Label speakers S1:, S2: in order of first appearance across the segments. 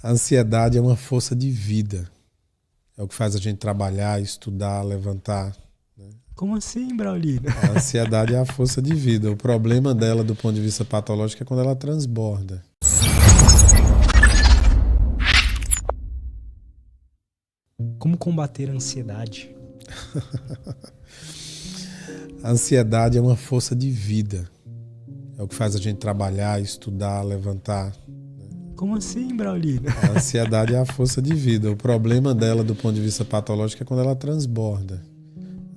S1: A ansiedade é uma força de vida. É o que faz a gente trabalhar, estudar, levantar.
S2: Como assim, Braulino?
S1: A ansiedade é a força de vida. O problema dela, do ponto de vista patológico, é quando ela transborda.
S2: Como combater a ansiedade?
S1: A ansiedade é uma força de vida. É o que faz a gente trabalhar, estudar, levantar.
S2: Como assim, Braulino?
S1: A ansiedade é a força de vida. O problema dela, do ponto de vista patológico, é quando ela transborda.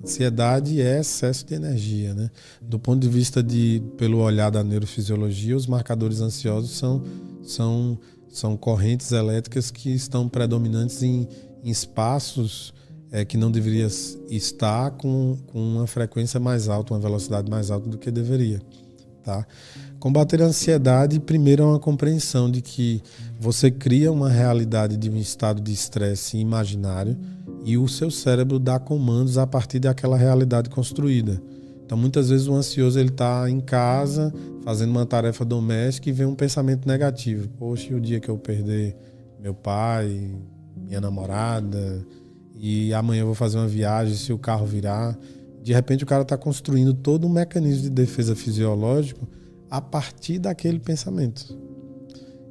S1: Ansiedade é excesso de energia, né? Do ponto de vista pelo olhar da neurofisiologia, os marcadores ansiosos são correntes elétricas que estão predominantes em espaços que não deveria estar com uma frequência mais alta, uma velocidade mais alta do que deveria. Tá? Combater a ansiedade, primeiro, é uma compreensão de que você cria uma realidade de um estado de estresse imaginário e o seu cérebro dá comandos a partir daquela realidade construída. Então, muitas vezes o ansioso está em casa fazendo uma tarefa doméstica e vem um pensamento negativo. Poxa, e o dia que eu perder meu pai, minha namorada, e amanhã eu vou fazer uma viagem, se o carro virar. De repente o cara está construindo todo um mecanismo de defesa fisiológico a partir daquele pensamento.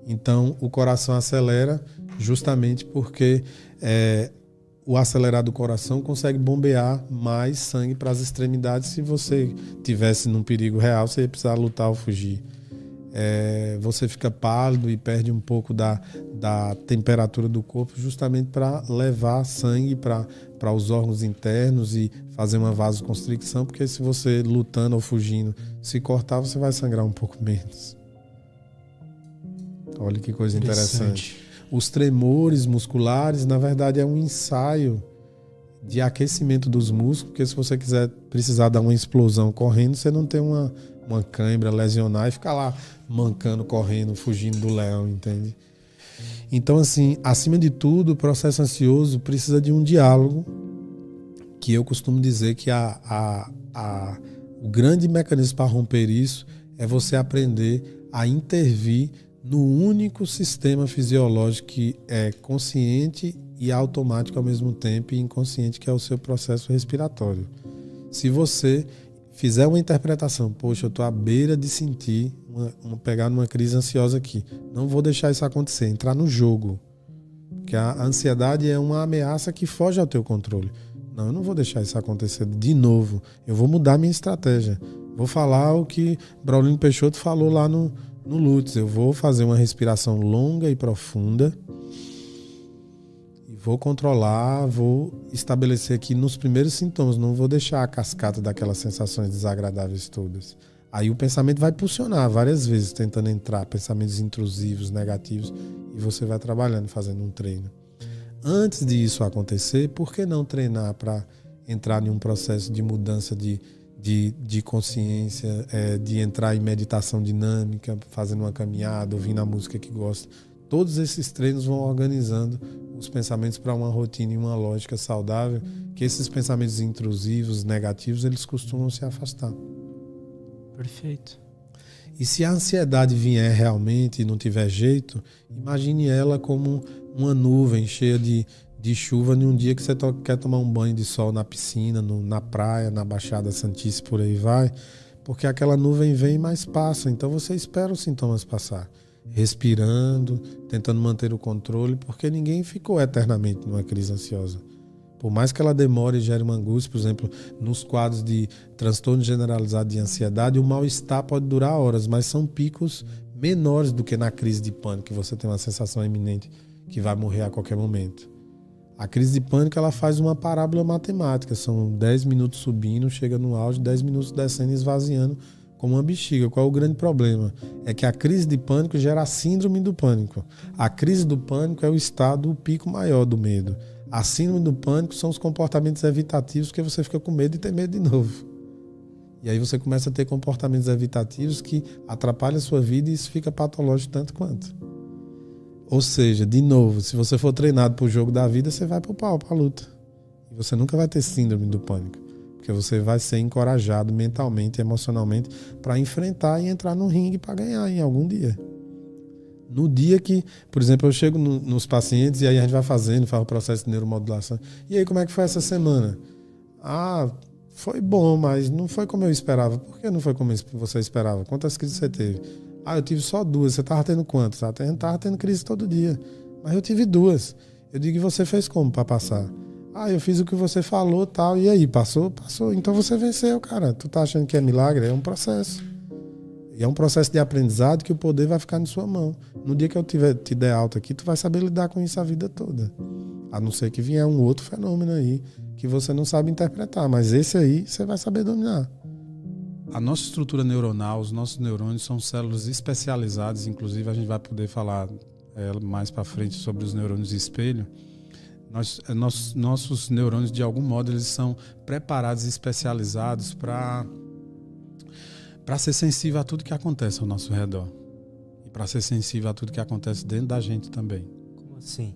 S1: Então o coração acelera justamente porque o acelerar do coração consegue bombear mais sangue para as extremidades. Se você tivesse num perigo real, você ia precisar lutar ou fugir. Você fica pálido e perde um pouco da temperatura do corpo justamente para levar sangue para os órgãos internos e fazer uma vasoconstricção, porque se você lutando ou fugindo se cortar, você vai sangrar um pouco menos. Olha que coisa interessante. Os tremores musculares, na verdade, é um ensaio de aquecimento dos músculos, porque se você precisar dar uma explosão correndo, você não tem uma cãibra, lesionar e ficar lá mancando, correndo, fugindo do leão, entende? Então, assim, acima de tudo, o processo ansioso precisa de um diálogo, que eu costumo dizer que o grande mecanismo para romper isso é você aprender a intervir no único sistema fisiológico que é consciente e automático ao mesmo tempo e inconsciente, que é o seu processo respiratório. Se você fizer uma interpretação, poxa, eu estou à beira de sentir, pegar numa crise ansiosa aqui, não vou deixar isso acontecer, entrar no jogo, porque a ansiedade é uma ameaça que foge ao teu controle. Não, eu não vou deixar isso acontecer de novo, eu vou mudar minha estratégia, vou falar o que Braulino Peixoto falou lá no Lutz, eu vou fazer uma respiração longa e profunda, vou controlar, vou estabelecer aqui nos primeiros sintomas, não vou deixar a cascata daquelas sensações desagradáveis todas. Aí o pensamento vai pulsionar várias vezes, tentando entrar, pensamentos intrusivos, negativos, e você vai trabalhando, fazendo um treino. Antes de isso acontecer, por que não treinar para entrar em um processo de mudança de consciência, de entrar em meditação dinâmica, fazendo uma caminhada, ouvindo a música que gosta? Todos esses treinos vão organizando os pensamentos para uma rotina e uma lógica saudável, que esses pensamentos intrusivos, negativos, eles costumam se afastar.
S2: Perfeito.
S1: E se a ansiedade vier realmente e não tiver jeito, imagine ela como uma nuvem cheia de chuva em um dia que você quer tomar um banho de sol na piscina, na praia, na Baixada Santista, por aí vai, porque aquela nuvem vem, mas passa. Então você espera os sintomas passar, respirando, tentando manter o controle, porque ninguém ficou eternamente numa crise ansiosa. Por mais que ela demore e gere uma angústia, por exemplo, nos quadros de transtorno generalizado de ansiedade, o mal-estar pode durar horas, mas são picos menores do que na crise de pânico, que você tem uma sensação iminente que vai morrer a qualquer momento. A crise de pânico, ela faz uma parábola matemática, são 10 minutos subindo, chega no auge, 10 minutos descendo e esvaziando como uma bexiga. Qual é o grande problema? É que a crise de pânico gera a síndrome do pânico. A crise do pânico é o estado, o pico maior do medo. A síndrome do pânico são os comportamentos evitativos, que você fica com medo e tem medo de novo. E aí você começa a ter comportamentos evitativos que atrapalham a sua vida e isso fica patológico tanto quanto. Ou seja, de novo, se você for treinado para o jogo da vida, você vai para o pau, para a luta. E você nunca vai ter síndrome do pânico. Porque você vai ser encorajado mentalmente e emocionalmente para enfrentar e entrar no ringue para ganhar em algum dia. No dia que, por exemplo, eu chego nos pacientes e aí a gente vai faz o processo de neuromodulação. E aí, como é que foi essa semana? Foi bom, mas não foi como eu esperava. Por que não foi como você esperava? Quantas crises você teve? Eu tive só 2. Você estava tendo quantas? Tava tendo crise todo dia. Mas eu tive 2. Eu digo, e você fez como para passar? Eu fiz o que você falou, tal. E aí, passou? Passou. Então você venceu, cara. Tu tá achando que é milagre? É um processo. E é um processo de aprendizado que o poder vai ficar na sua mão. No dia que eu te der alta aqui, tu vai saber lidar com isso a vida toda. A não ser que vier um outro fenômeno aí que você não sabe interpretar. Mas esse aí você vai saber dominar.
S3: A nossa estrutura neuronal, os nossos neurônios são células especializadas. Inclusive, a gente vai poder falar mais para frente sobre os neurônios de espelho. Nossos neurônios, de algum modo, eles são preparados e especializados para ser sensível a tudo que acontece ao nosso redor. E para ser sensível a tudo que acontece dentro da gente também.
S2: Como assim?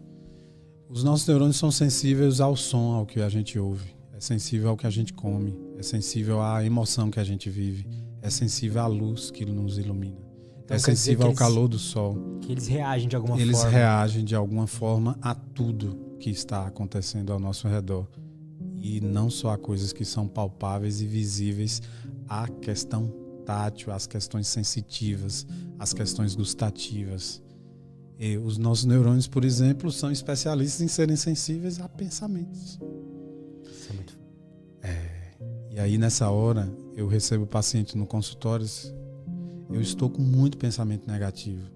S3: Os nossos neurônios são sensíveis ao som, ao que a gente ouve. É sensível ao que a gente come. É sensível à emoção que a gente vive. É sensível à luz que nos ilumina. Então, é sensível ao calor do sol.
S2: Que eles reagem de alguma forma.
S3: Eles reagem de alguma forma a tudo que está acontecendo ao nosso redor. E não só a coisas que são palpáveis e visíveis, a questão tátil, as questões sensitivas, as questões gustativas. E os nossos neurônios, por exemplo, são especialistas em serem sensíveis a pensamentos.
S2: Isso é muito...
S3: E aí, nessa hora, eu recebo paciente no consultório, eu estou com muito pensamento negativo.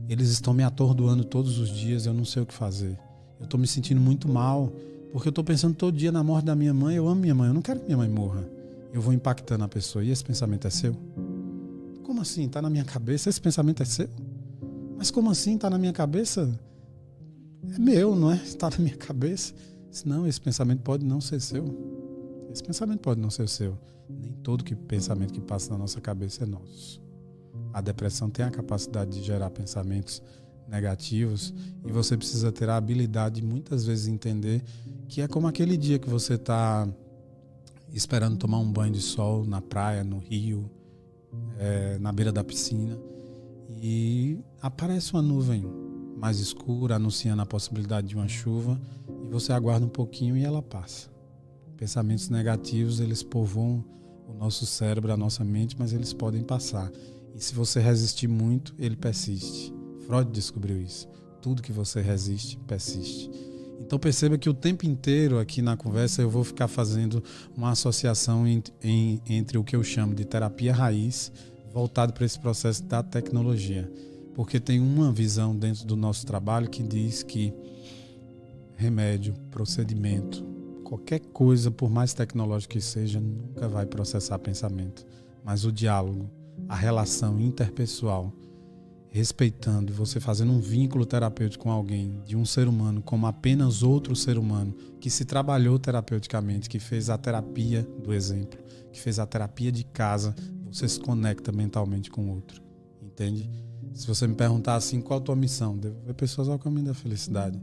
S3: Eles estão me atordoando todos os dias, eu não sei o que fazer. Eu estou me sentindo muito mal, porque eu estou pensando todo dia na morte da minha mãe. Eu amo minha mãe, eu não quero que minha mãe morra. Eu vou impactando a pessoa. E esse pensamento é seu? Como assim? Está na minha cabeça? Esse pensamento é seu? Mas como assim? Está na minha cabeça? É meu, não é? Está na minha cabeça. Não, esse pensamento pode não ser seu. Esse pensamento pode não ser seu. Nem todo pensamento que passa na nossa cabeça é nosso. A depressão tem a capacidade de gerar pensamentos negativos e você precisa ter a habilidade de muitas vezes entender que é como aquele dia que você está esperando tomar um banho de sol na praia, no rio, na beira da piscina, e aparece uma nuvem mais escura anunciando a possibilidade de uma chuva e você aguarda um pouquinho e ela passa. Pensamentos negativos, eles povoam o nosso cérebro, a nossa mente, mas eles podem passar. E se você resistir muito, ele persiste. Freud descobriu isso. Tudo que você resiste, persiste. Então perceba que o tempo inteiro aqui na conversa eu vou ficar fazendo uma associação entre o que eu chamo de terapia raiz, voltado para esse processo da tecnologia. Porque tem uma visão dentro do nosso trabalho que diz que remédio, procedimento, qualquer coisa, por mais tecnológica que seja, nunca vai processar pensamento. Mas o diálogo, a relação interpessoal, respeitando, você fazendo um vínculo terapêutico com alguém, de um ser humano como apenas outro ser humano, que se trabalhou terapeuticamente, que fez a terapia do exemplo, que fez a terapia de casa, você se conecta mentalmente com o outro. Entende? Se você me perguntar assim, qual a tua missão? Devolver pessoas ao caminho da felicidade.